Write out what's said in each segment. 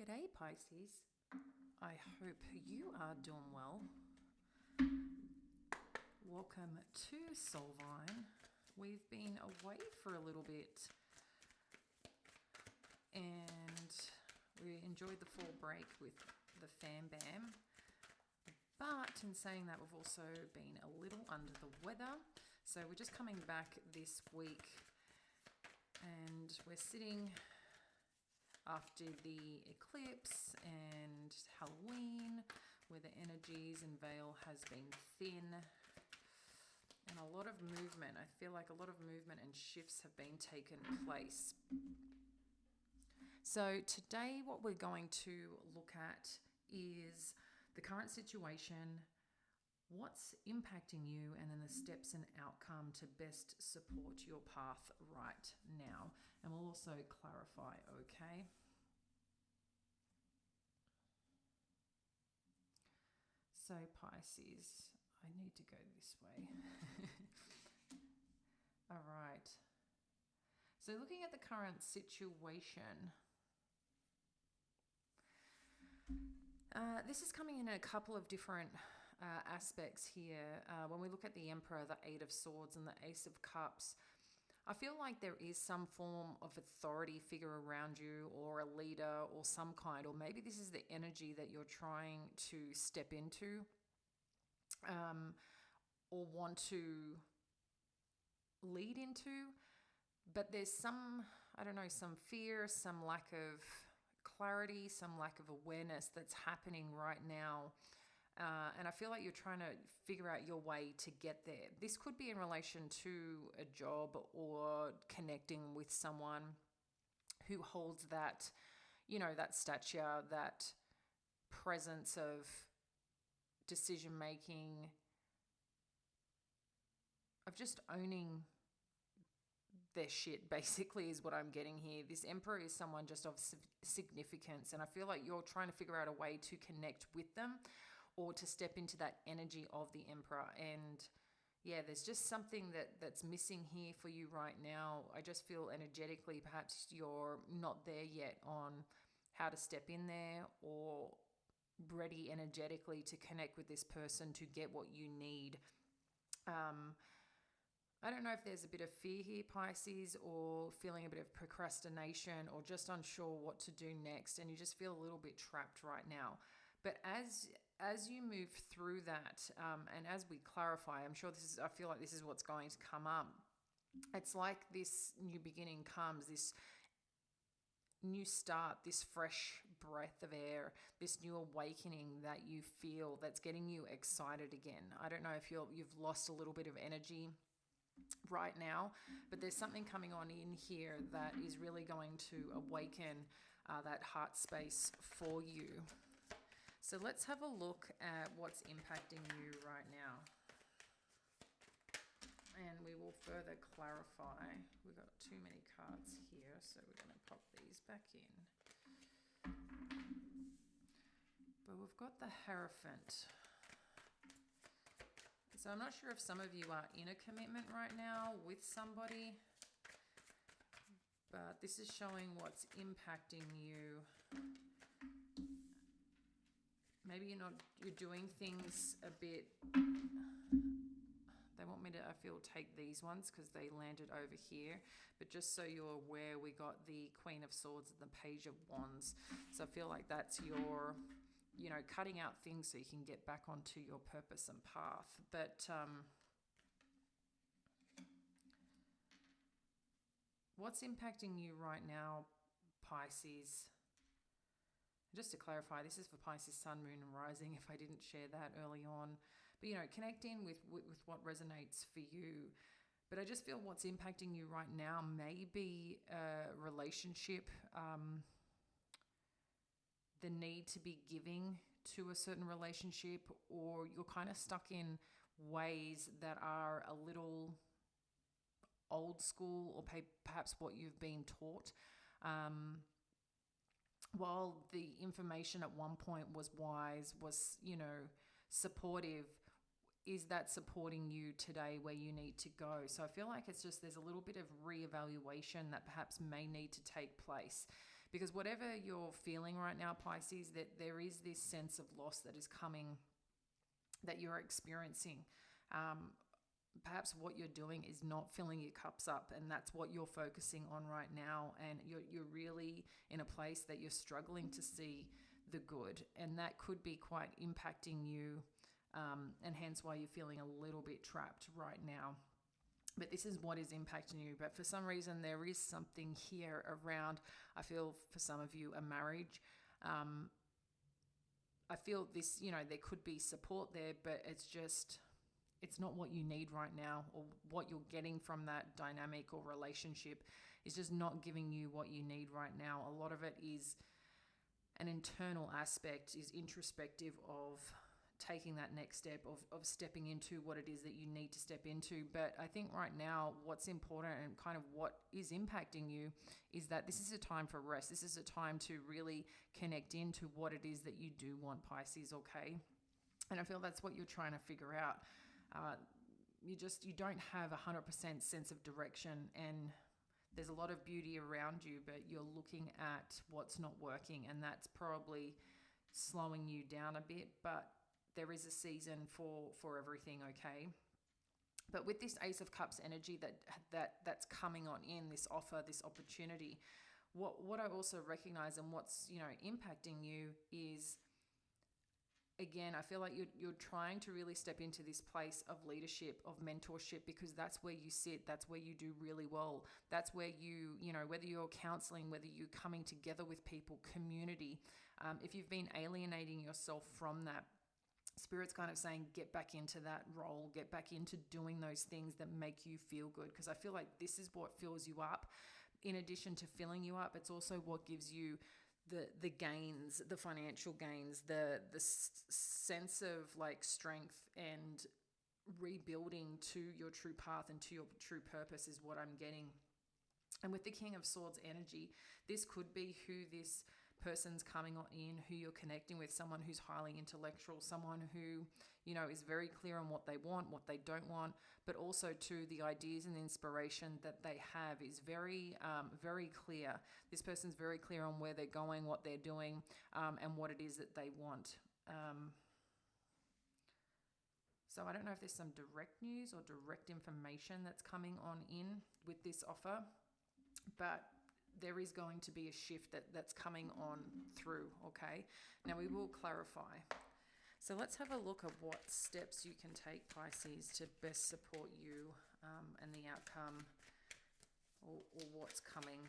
G'day Pisces, I hope you are doing well. Welcome to Soulvine. We've been away for a little bit and we enjoyed the fall break with the fam bam, but in saying that we've also been a little under the weather, so we're just coming back this week and we're sitting after the eclipse and Halloween, where the energies and veil has been thin and a lot of movement. I feel like a lot of movement and shifts have been taken place. So today what we're going to look at is the current situation, what's impacting you, and then the steps and outcome to best support your path right now. And we'll also clarify, okay? So Pisces, I need to go this way. All right. So looking at the current situation, this is coming in a couple of different aspects here. When we look at the Emperor, the Eight of Swords, and the Ace of Cups, I feel like there is some form of authority figure around you, or a leader or some kind, or maybe this is the energy that you're trying to step into or want to lead into. But there's some, I don't know, some fear, some lack of clarity, some lack of awareness that's happening right now. And I feel like you're trying to figure out your way to get there. This could be in relation to a job or connecting with someone who holds that, you know, that stature, that presence of decision making, of just owning their shit, basically, is what I'm getting here. This Emperor is someone just of significance, and I feel like you're trying to figure out a way to connect with them or to step into that energy of the Emperor. And yeah, there's just something that's missing here for you right now. I just feel energetically perhaps you're not there yet on how to step in there, or ready energetically to connect with this person to get what you need. I don't know if there's a bit of fear here, Pisces, or feeling a bit of procrastination, or just unsure what to do next, and you just feel a little bit trapped right now. But as you move through that, and as we clarify, I feel like this is what's going to come up. It's like this new beginning comes, this new start, this fresh breath of air, this new awakening that you feel that's getting you excited again. I don't know if you've lost a little bit of energy right now, but there's something coming on in here that is really going to awaken that heart space for you. So let's have a look at what's impacting you right now, and we will further clarify. We've got too many cards here, so we're going to pop these back in. But we've got the Hierophant. So I'm not sure if some of you are in a commitment right now with somebody, but this is showing what's impacting you. Maybe you're doing things a bit. They want me to, I feel, take these ones because they landed over here. But just so you're aware, we got the Queen of Swords and the Page of Wands. So I feel like that's your, cutting out things so you can get back onto your purpose and path. But what's impacting you right now, Pisces? Just to clarify, this is for Pisces Sun, Moon, and Rising, if I didn't share that early on. But, connect in with what resonates for you. But I just feel what's impacting you right now may be a relationship, the need to be giving to a certain relationship, or you're kind of stuck in ways that are a little old school, or perhaps what you've been taught. While the information at one point was wise, was, supportive, is that supporting you today where you need to go? So I feel like it's just, there's a little bit of reevaluation that perhaps may need to take place, Because whatever you're feeling right now, Pisces, that there is this sense of loss that is coming, that you're experiencing. Perhaps what you're doing is not filling your cups up, and that's what you're focusing on right now. And you're really in a place that you're struggling to see the good, and that could be quite impacting you, and hence why you're feeling a little bit trapped right now. But this is what is impacting you. But for some reason, there is something here around, I feel for some of you, a marriage. I feel this, there could be support there, but it's not what you need right now, or what you're getting from that dynamic or relationship is just not giving you what you need right now. A lot of it is an internal aspect, is introspective of taking that next step, of stepping into what it is that you need to step into. But I think right now what's important and kind of what is impacting you is that this is a time for rest. This is a time to really connect into what it is that you do want, Pisces, okay? And I feel that's what you're trying to figure out. You don't have 100% sense of direction, and there's a lot of beauty around you, but you're looking at what's not working, and that's probably slowing you down a bit. But there is a season for everything, okay? But with this Ace of Cups energy that's coming on in, this offer, this opportunity, what I also recognize and what's impacting you is, again, I feel like you're trying to really step into this place of leadership, of mentorship, because that's where you sit, that's where you do really well. That's where whether you're counseling, whether you're coming together with people, community, if you've been alienating yourself from that, Spirit's kind of saying, get back into that role, get back into doing those things that make you feel good. Because I feel like this is what fills you up. In addition to filling you up, it's also what gives you the gains, the financial gains, the sense of like strength and rebuilding to your true path and to your true purpose is what I'm getting. And with the King of Swords energy, this could be who this person's coming on in, who you're connecting with, someone who's highly intellectual, someone who, is very clear on what they want, what they don't want, but also too the ideas and inspiration that they have is very, very clear. This person's very clear on where they're going, what they're doing, and what it is that they want. So I don't know if there's some direct news or direct information that's coming on in with this offer, but there is going to be a shift that's coming on through, okay? Now we will clarify. So let's have a look at what steps you can take, Pisces, to best support you and the outcome or what's coming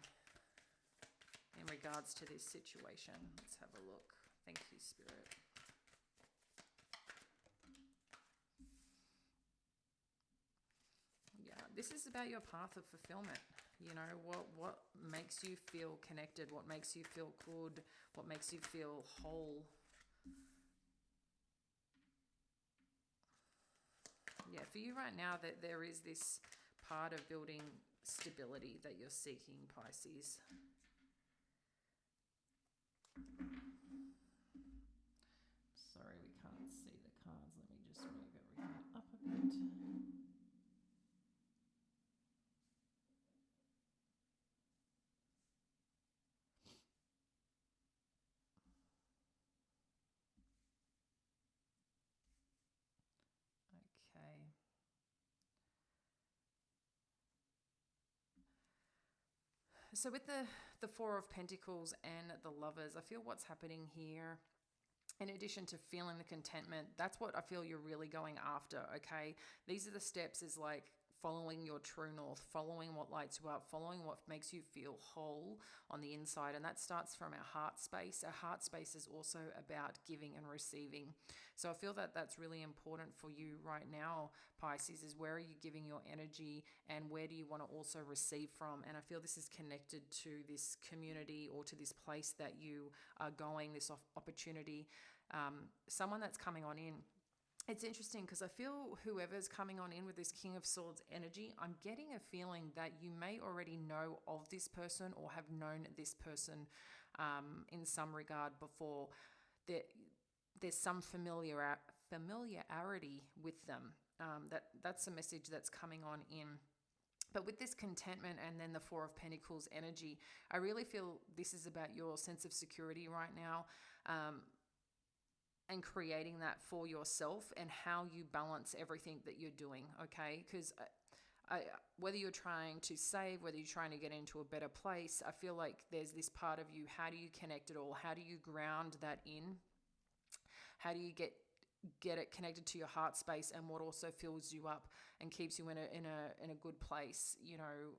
in regards to this situation. Let's have a look. Thank you, Spirit. Yeah, this is about your path of fulfillment. What makes you feel connected, what makes you feel good, what makes you feel whole. Yeah, for you right now, that there is this part of building stability that you're seeking, Pisces. Sorry, we can't see the cards. Let me just move everything up a bit. Okay. So with the Four of Pentacles and the Lovers, I feel what's happening here, in addition to feeling the contentment, that's what I feel you're really going after, okay? These are the steps, is like following your true north, following what lights you up, following what makes you feel whole on the inside. And that starts from our heart space. Our heart space is also about giving and receiving. So I feel that that's really important for you right now, Pisces, is where are you giving your energy and where do you want to also receive from? And I feel this is connected to this community or to this place that you are going, this opportunity, someone that's coming on in. It's interesting because I feel whoever's coming on in with this King of Swords energy, I'm getting a feeling that you may already know of this person or have known this person in some regard before. There's some familiarity with them. That's a message that's coming on in. But with this contentment and then the Four of Pentacles energy, I really feel this is about your sense of security right now, and creating that for yourself and how you balance everything that you're doing, okay? Because whether you're trying to save, whether you're trying to get into a better place, I feel like there's this part of you. How do you connect it all? How do you ground that in? How do you get it connected to your heart space, and what also fills you up and keeps you in a good place, you know,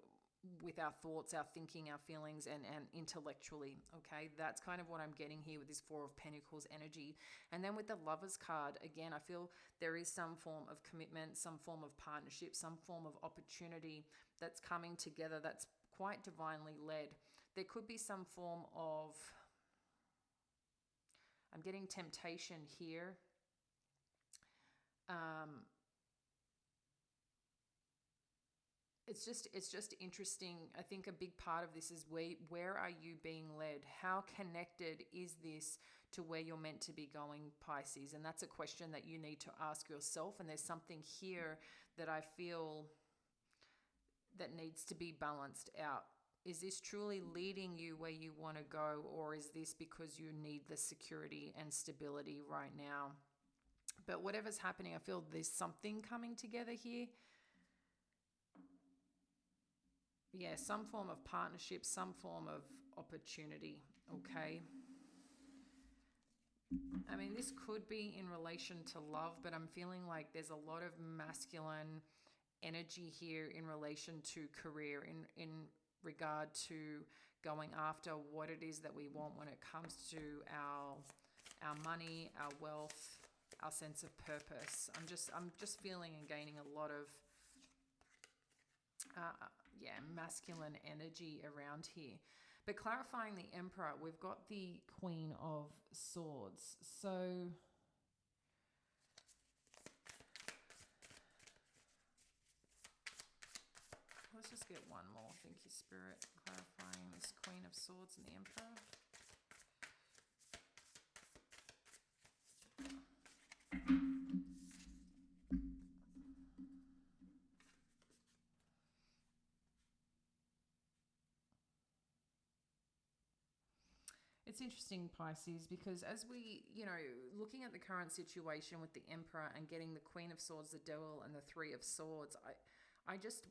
with our thoughts, our thinking, our feelings, and intellectually, okay? That's kind of what I'm getting here with this Four of Pentacles energy. And then with the Lovers card, again, I feel there is some form of commitment, some form of partnership, some form of opportunity that's coming together that's quite divinely led. There could be some form of, I'm getting temptation here. It's just interesting. I think a big part of this is where are you being led? How connected is this to where you're meant to be going, Pisces? And that's a question that you need to ask yourself. And there's something here that I feel that needs to be balanced out. Is this truly leading you where you want to go, or is this because you need the security and stability right now? But whatever's happening, I feel there's something coming together here. Yeah, some form of partnership, some form of opportunity, okay? I mean, this could be in relation to love, but I'm feeling like there's a lot of masculine energy here in relation to career, in regard to going after what it is that we want when it comes to our money, our wealth, our sense of purpose. I'm just feeling and gaining a lot of masculine energy around here. But clarifying the Emperor, we've got the Queen of Swords. So let's just get one more. Thank you, Spirit. Clarifying this Queen of Swords and the Emperor. It's interesting, Pisces, because as we, looking at the current situation with the Emperor and getting the Queen of Swords, the Devil, and the Three of Swords,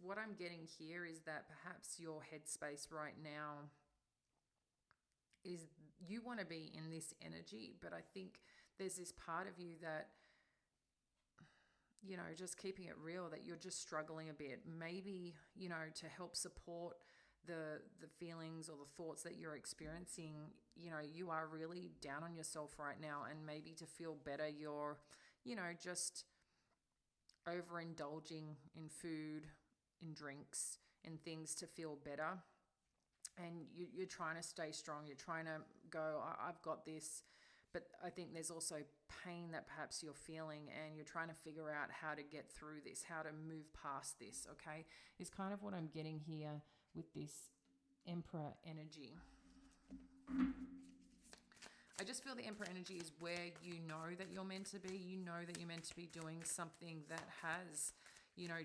what I'm getting here is that perhaps your headspace right now is you want to be in this energy, but I think there's this part of you that, just keeping it real, that you're just struggling a bit. Maybe, to help support the feelings or the thoughts that you're experiencing, you are really down on yourself right now, and maybe to feel better, you're, just overindulging in food, in drinks, in things to feel better. And you're trying to stay strong. You're trying to go, I've got this. But I think there's also pain that perhaps you're feeling, and you're trying to figure out how to get through this, how to move past this, okay? Is kind of what I'm getting here with this Emperor energy. I just feel the Emperor energy is where you know that you're meant to be. You know that you're meant to be doing something that has,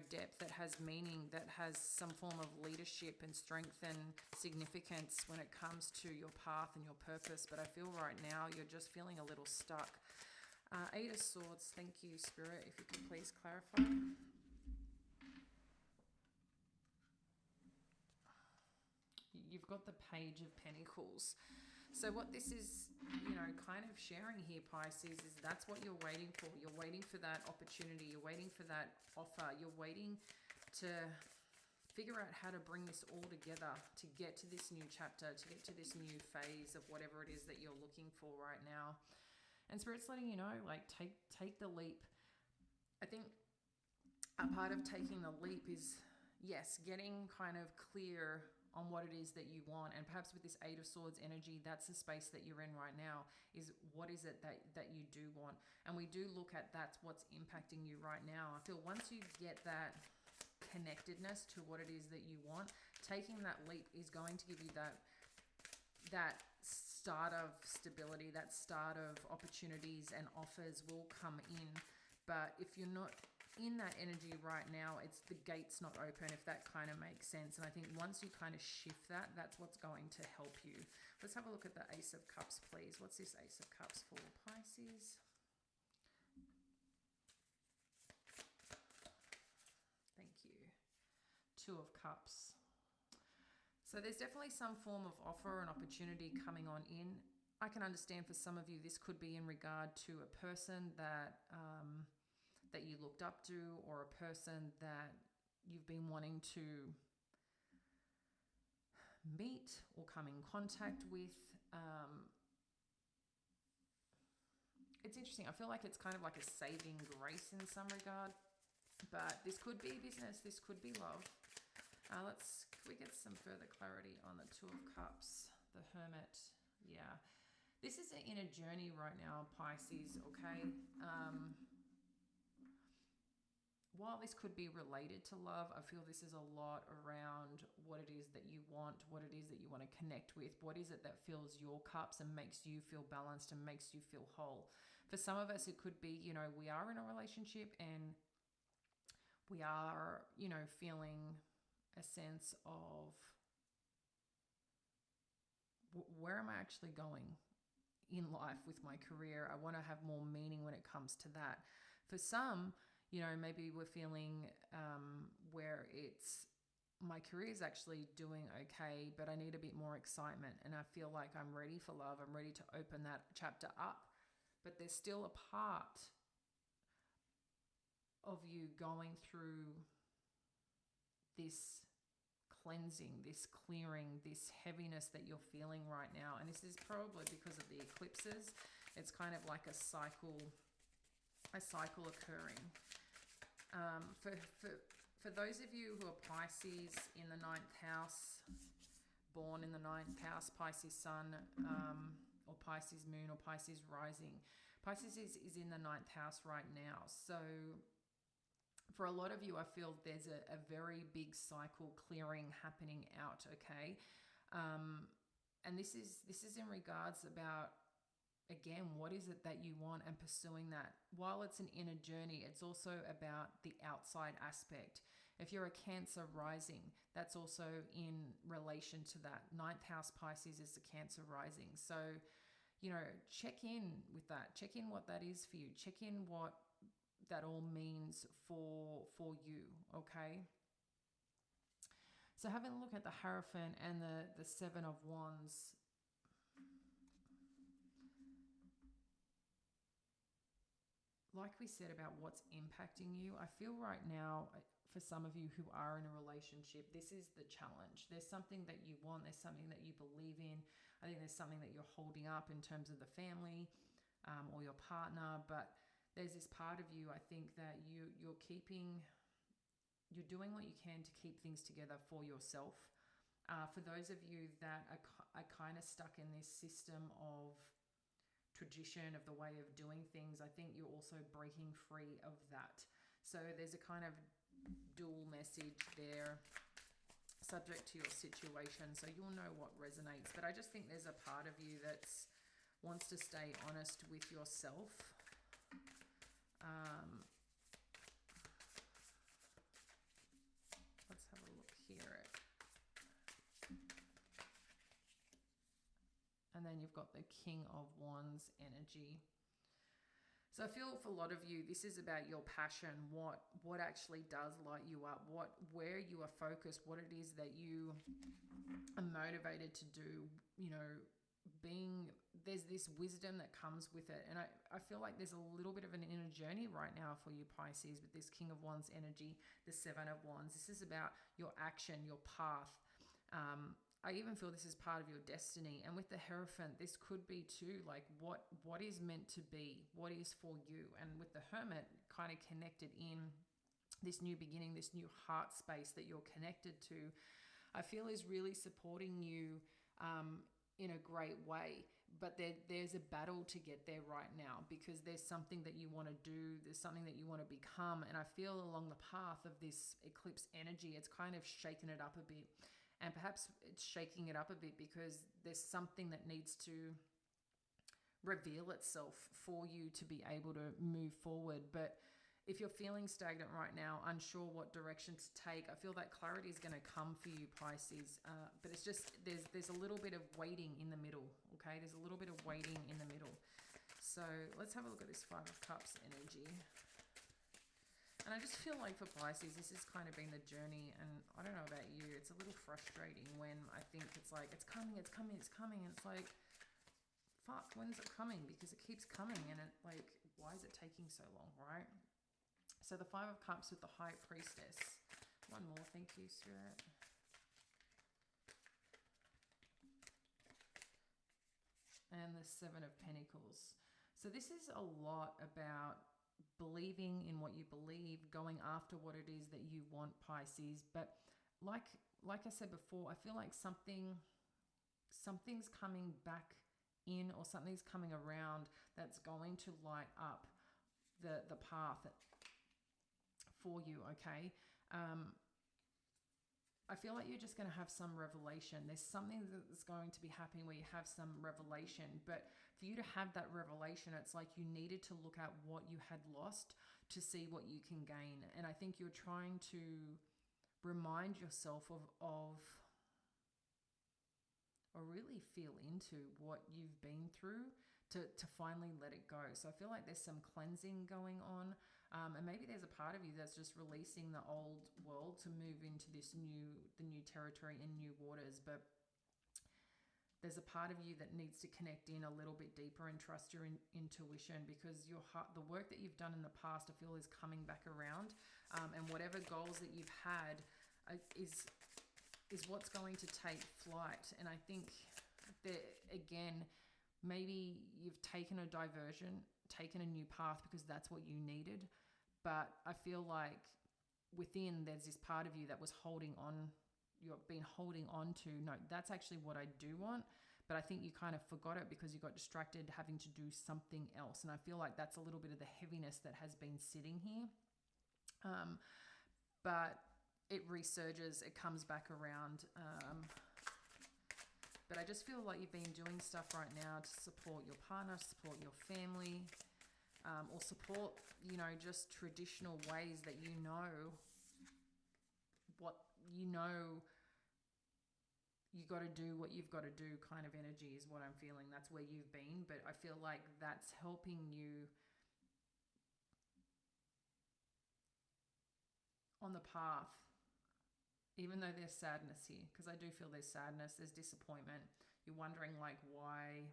depth, that has meaning, that has some form of leadership and strength and significance when it comes to your path and your purpose. But I feel right now you're just feeling a little stuck. Eight of Swords, thank you, Spirit. If you could please clarify. You've got the Page of Pentacles. So what this is, kind of sharing here, Pisces, is that's what you're waiting for. You're waiting for that opportunity. You're waiting for that offer. You're waiting to figure out how to bring this all together, to get to this new chapter, to get to this new phase of whatever it is that you're looking for right now. And Spirit's letting you know, like, take the leap. I think a part of taking the leap is, yes, getting kind of clear on what it is that you want. And perhaps with this Eight of Swords energy, that's the space that you're in right now, is what is it that you do want. And we do look at that's what's impacting you right now. I feel once you get that connectedness to what it is that you want, taking that leap is going to give you that start of stability, that start of opportunities and offers will come in. But if you're not in that energy right now, it's the gate's not open, if that kind of makes sense. And I think once you kind of shift that, that's what's going to help you. Let's have a look at the Ace of Cups, please. What's this Ace of Cups for Pisces? Thank you. Two of Cups. So there's definitely some form of offer and opportunity coming on in. I can understand for some of you this could be in regard to a person that that you looked up to, or a person that you've been wanting to meet or come in contact with. It's interesting. I feel like it's kind of like a saving grace in some regard, but this could be business. This could be love. Can we get some further clarity on the Two of Cups, the Hermit? Yeah. This is in a journey right now, Pisces, okay? While this could be related to love, I feel this is a lot around what it is that you want, what it is that you want to connect with, what is it that fills your cups and makes you feel balanced and makes you feel whole. For some of us, it could be, we are in a relationship and we are, feeling a sense of where am I actually going in life with my career? I want to have more meaning when it comes to that. For some, maybe we're feeling where it's my career is actually doing okay, but I need a bit more excitement and I feel like I'm ready for love. I'm ready to open that chapter up, but there's still a part of you going through this cleansing, this clearing, this heaviness that you're feeling right now. And this is probably because of the eclipses. It's kind of like a cycle occurring. For those of you who are Pisces in the 9th house, born in the 9th house, Pisces Sun, or Pisces Moon, or Pisces Rising, Pisces is in the 9th house right now. So for a lot of you, I feel there's a very big cycle clearing happening out, okay? And this is in regards about, again, what is it that you want and pursuing that. While it's an inner journey, it's also about the outside aspect. If you're a Cancer rising, that's also in relation to that. 9th house Pisces is the Cancer rising. So, check in with that. Check in what that is for you. Check in what that all means for you, okay? So having a look at the Hierophant and the Seven of Wands, like we said about what's impacting you, I feel right now, for some of you who are in a relationship, this is the challenge. There's something that you want, there's something that you believe in. I think there's something that you're holding up in terms of the family or your partner, but there's this part of you, I think, that you're doing what you can to keep things together for yourself. For those of you that are kind of stuck in this system of tradition, of the way of doing things, I think you're also breaking free of that. So there's a kind of dual message there, subject to your situation, so you'll know what resonates. But I just think there's a part of you that wants to stay honest with yourself. Let's have a look here. And then you've got the King of Wands energy. So I feel for a lot of you, this is about your passion, what actually does light you up, where you are focused, what it is that you are motivated to do, there's this wisdom that comes with it. And I feel like there's a little bit of an inner journey right now for you, Pisces, with this King of Wands energy, the Seven of Wands. This is about your action, your path. I even feel this is part of your destiny. And with the Hierophant, this could be too, like what is meant to be, what is for you. And with the Hermit, kind of connected in this new beginning, this new heart space that you're connected to, I feel is really supporting you in a great way. But there's a battle to get there right now, because there's something that you want to do, there's something that you want to become. And I feel along the path of this eclipse energy, it's kind of shaken it up a bit. And perhaps it's shaking it up a bit because there's something that needs to reveal itself for you to be able to move forward. But If you're feeling stagnant right now, unsure what direction to take, I feel that clarity is going to come for you, Pisces. But it's just, there's a little bit of waiting in the middle, okay? There's a little bit of waiting in the middle. So let's have a look at this Five of Cups energy. And I just feel like for Pisces, this has kind of been the journey. And I don't know about you, it's a little frustrating when I think it's like, it's coming, it's coming, it's coming. And it's like, fuck, when's it coming? Because it keeps coming. And it like, why is it taking so long, right? So the Five of Cups with the High Priestess. One more, thank you, Spirit. And the Seven of Pentacles. So this is a lot about believing in what you believe, going after what it is that you want, Pisces. But like I said before, I feel like something's coming back in, or something's coming around that's going to light up the path for you, okay? I feel like you're just going to have some revelation. There's something that's going to be happening where you have some revelation. But for you to have that revelation, it's like you needed to look at what you had lost to see what you can gain. And I think you're trying to remind yourself of or really feel into what you've been through to finally let it go. So I feel like there's some cleansing going on. And maybe there's a part of you that's just releasing the old world to move into the new territory and new waters. But there's a part of you that needs to connect in a little bit deeper and trust your intuition, because your heart, the work that you've done in the past, I feel is coming back around. And whatever goals that you've had is what's going to take flight. And I think that, again, maybe you've taken a diversion, taken a new path because that's what you needed. But I feel like within there's this part of you that was holding on, you've been holding on to, no, that's actually what I do want. But I think you kind of forgot it because you got distracted having to do something else. And I feel like that's a little bit of the heaviness that has been sitting here. But it resurges, it comes back around. But I just feel like you've been doing stuff right now to support your partner, support your family, or support, just traditional ways that what you got to do what you've got to do kind of energy is what I'm feeling. That's where you've been, but I feel like that's helping you on the path. Even though there's sadness here, because I do feel there's sadness, there's disappointment. You're wondering like, why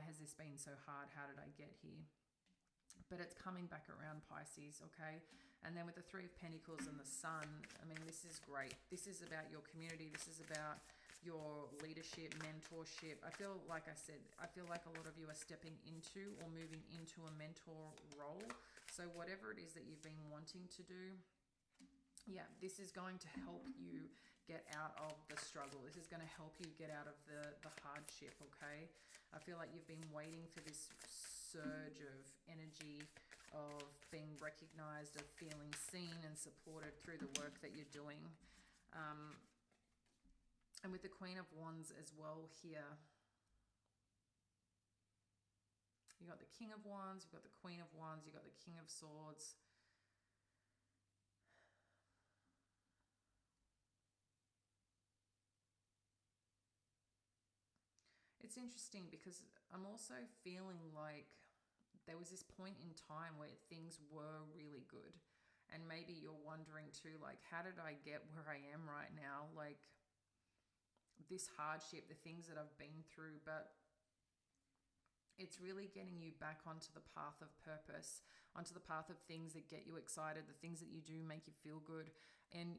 has this been so hard? How did I get here? But it's coming back around, Pisces, okay? And then with the Three of Pentacles and the Sun, I mean, this is great. This is about your community. This is about your leadership, mentorship. I feel like I said, I feel like a lot of you are stepping into or moving into a mentor role. So whatever it is that you've been wanting to do, yeah, this is going to help you get out of the struggle. This is going to help you get out of the hardship, okay? I feel like you've been waiting for this surge of energy, of being recognized, of feeling seen and supported through the work that you're doing. And with the Queen of Wands as well here, you got the King of Wands, you've got the Queen of Wands, you've got the King of Swords. It's interesting because I'm also feeling like there was this point in time where things were really good. And maybe you're wondering too, like, how did I get where I am right now? Like, this hardship, the things that I've been through, but it's really getting you back onto the path of purpose, onto the path of things that get you excited, the things that you do make you feel good. And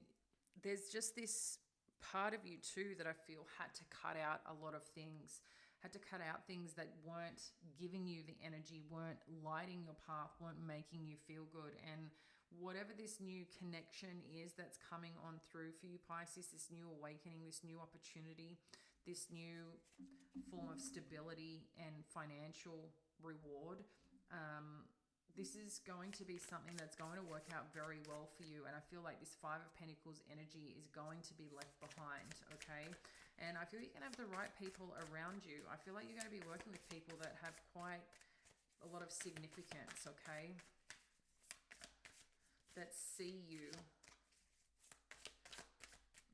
there's just this part of you too that I feel had to cut out a lot of things, had to cut out things that weren't giving you the energy, weren't lighting your path, weren't making you feel good. And whatever this new connection is that's coming on through for you, Pisces, this new awakening, this new opportunity, this new form of stability and financial reward, this is going to be something that's going to work out very well for you. And I feel like this Five of Pentacles energy is going to be left behind, okay? And I feel you're going to have the right people around you. I feel like you're going to be working with people that have quite a lot of significance, okay? that see you.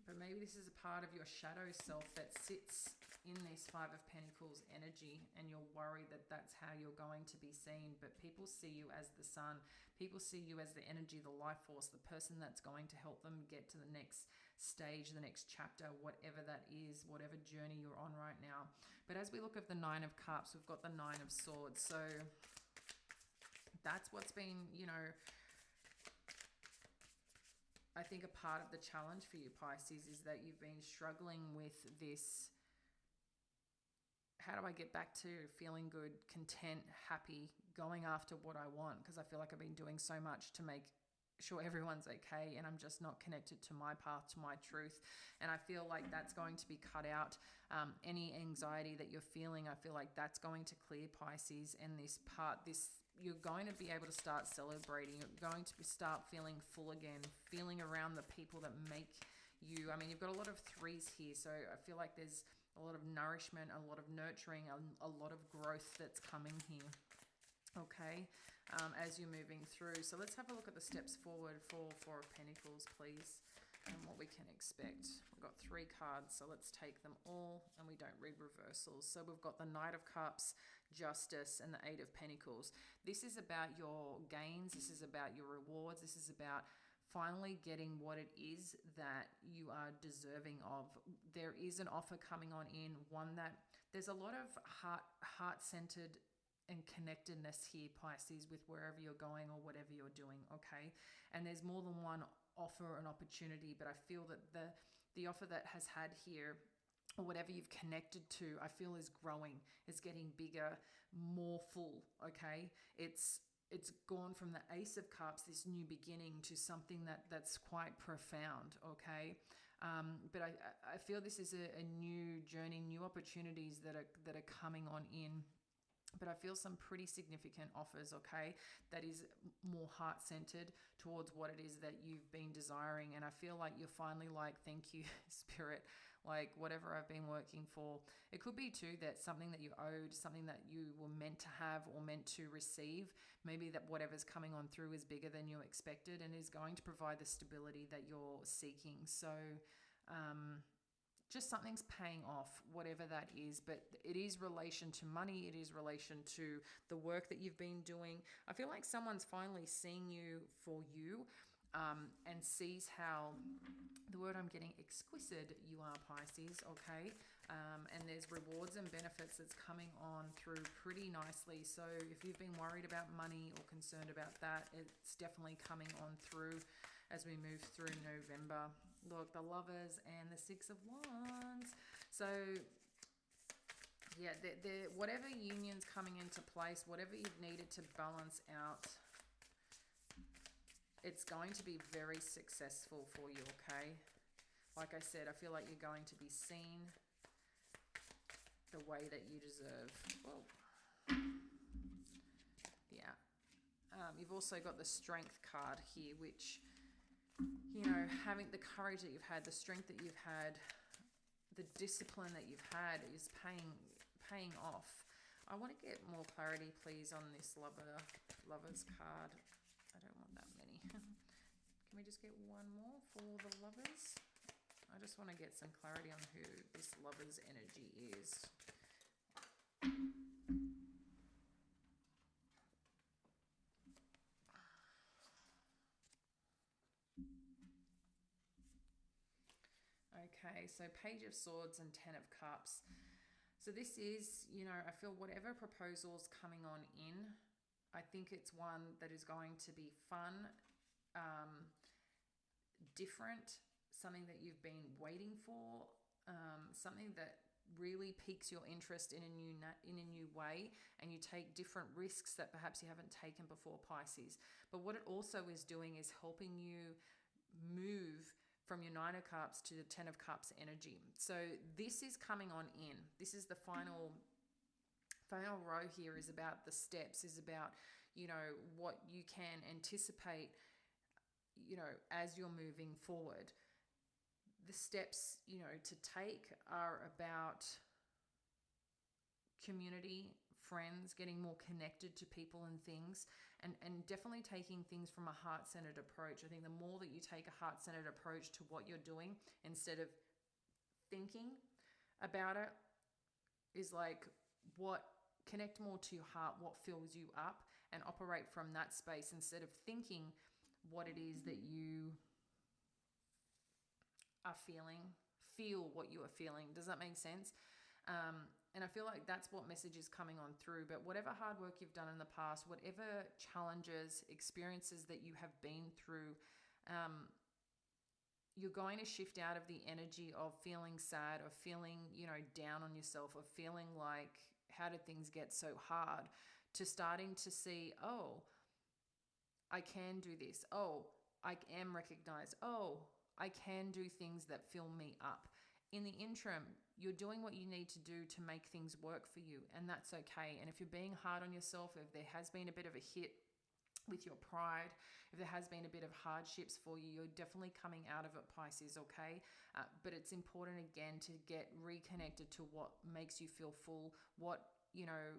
But maybe this is a part of your shadow self that sits in this Five of Pentacles energy, and you're worried that that's how you're going to be seen. But people see you as the sun. People see you as the energy, the life force, the person that's going to help them get to the next stage, the next chapter, whatever that is, whatever journey you're on right now. But as we look at the Nine of Cups, we've got the Nine of Swords. So that's what's been, you know, I think a part of the challenge for you, Pisces, is that you've been struggling with this. How do I get back to feeling good, content, happy, going after what I want? Because I feel like I've been doing so much to make sure everyone's okay, and I'm just not connected to my path, to my truth. And I feel like that's going to be cut out. Any anxiety that you're feeling, I feel like that's going to clear, Pisces. And this part, you're going to be able to start celebrating. You're going to start feeling full again, feeling around the people that make you. I mean, you've got a lot of threes here, so I feel like there's a lot of nourishment, a lot of nurturing, a lot of growth that's coming here, okay, as you're moving through. So let's have a look at the steps forward for Four of Pentacles, please, and what we can expect. We've got 3 cards, so let's take them all, and we don't read reversals. So we've got the Knight of Cups, Justice, and the Eight of Pentacles. This is about your gains. This is about your rewards. This is about finally getting what it is that you are deserving of. There is an offer coming on in, one that there's a lot of heart-centered and connectedness here, Pisces, with wherever you're going or whatever you're doing, okay? And there's more than one offer and opportunity, but I feel that the offer that has had here, or whatever you've connected to, I feel is growing, is getting bigger, more full, okay? It's gone from the Ace of Cups, this new beginning, to something that's quite profound, okay? But I feel this is a new journey, new opportunities that are coming on in. But I feel some pretty significant offers, okay, that is more heart-centered towards what it is that you've been desiring. And I feel like you're finally like, thank you, Spirit, like whatever I've been working for. It could be too that something that you owed, something that you were meant to have or meant to receive, maybe that whatever's coming on through is bigger than you expected and is going to provide the stability that you're seeking. So just something's paying off, whatever that is. But it is relation to money. It is relation to the work that you've been doing. I feel like someone's finally seeing you for you, and sees how, the word I'm getting, exquisite you are, Pisces, okay? And there's rewards and benefits that's coming on through pretty nicely. So if you've been worried about money or concerned about that, it's definitely coming on through as we move through November. Look, the Lovers and the Six of Wands. So yeah, whatever union's coming into place, whatever you've needed to balance out, it's going to be very successful for you, okay? Like I said, I feel like you're going to be seen the way that you deserve. Whoa. Yeah. You've also got the Strength card here, which, you know, having the courage that you've had, the strength that you've had, the discipline that you've had is paying off. I want to get more clarity, please, on this Lovers card. I don't want that many. Can we just get one more for the Lovers? I just want to get some clarity on who this Lovers energy is. Okay, so Page of Swords and Ten of Cups. So this is, you know, I feel whatever proposal's coming on in, I think it's one that is going to be fun, different, something that you've been waiting for, something that really piques your interest in a new way, and you take different risks that perhaps you haven't taken before, Pisces. But what it also is doing is helping you move from your Nine of Cups to the Ten of Cups energy. So this is coming on in. This is the final row here, is about the steps, is about, you know, what you can anticipate, you know, as you're moving forward. The steps, you know, to take are about community, friends, getting more connected to people and things, and definitely taking things from a heart-centered approach. I think the more that you take a heart-centered approach to what you're doing instead of thinking about it, is like what connect more to your heart, what fills you up, and operate from that space instead of thinking what it is that you are feeling. Feel what you are feeling. Does that make sense? And I feel like that's what message is coming on through. But whatever hard work you've done in the past, whatever challenges, experiences that you have been through, you're going to shift out of the energy of feeling sad, of feeling, down on yourself, of feeling like, how did things get so hard, to starting to see, oh, I can do this. Oh, I am recognized. Oh, I can do things that fill me up. In the interim, you're doing what you need to do to make things work for you, and that's okay. And if you're being hard on yourself, if there has been a bit of a hit with your pride, if there has been a bit of hardships for you, you're definitely coming out of it, Pisces, okay? But it's important, again, to get reconnected to what makes you feel full,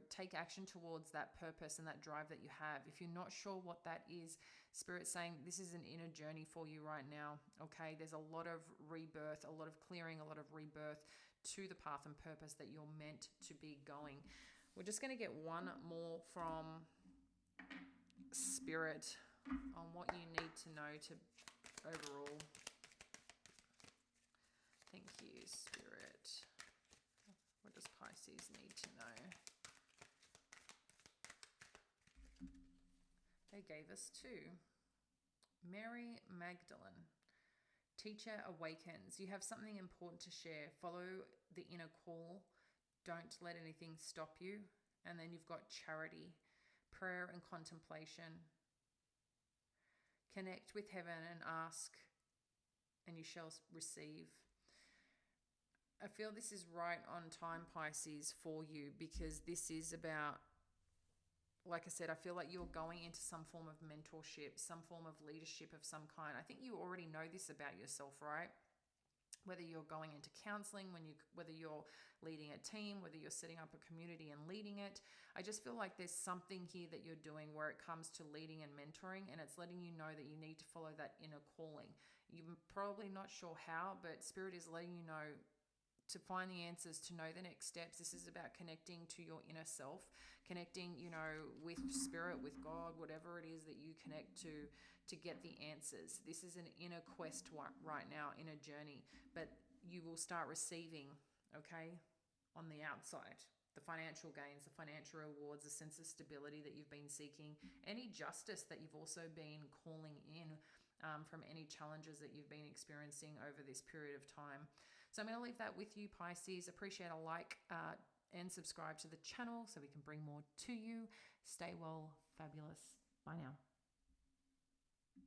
take action towards that purpose and that drive that you have. If you're not sure what that is, Spirit's saying this is an inner journey for you right now, okay? There's a lot of rebirth, a lot of clearing, a lot of rebirth to the path and purpose that you're meant to be going. We're just going to get one more from Spirit on what you need to know to overall. Thank you, Spirit. What does Pisces need to know? They gave us two. Mary Magdalene. Teacher awakens. You have something important to share. Follow the inner call. Don't let anything stop you. And then you've got charity, prayer and contemplation. Connect with heaven and ask, and you shall receive. I feel this is right on time, Pisces, for you, because this is about, like I said, I feel like you're going into some form of mentorship, some form of leadership of some kind. I think you already know this about yourself, right? Whether you're going into counseling, whether you're leading a team, whether you're setting up a community and leading it. I just feel like there's something here that you're doing where it comes to leading and mentoring, and it's letting you know that you need to follow that inner calling. You're probably not sure how, but Spirit is letting you know to find the answers, to know the next steps. This is about connecting to your inner self, connecting, with Spirit, with God, whatever it is that you connect to get the answers. This is an inner quest right now, inner journey, but you will start receiving, okay, on the outside, the financial gains, the financial rewards, the sense of stability that you've been seeking, any justice that you've also been calling in from any challenges that you've been experiencing over this period of time. So I'm going to leave that with you, Pisces. Appreciate a like and subscribe to the channel so we can bring more to you. Stay well, fabulous. Bye now.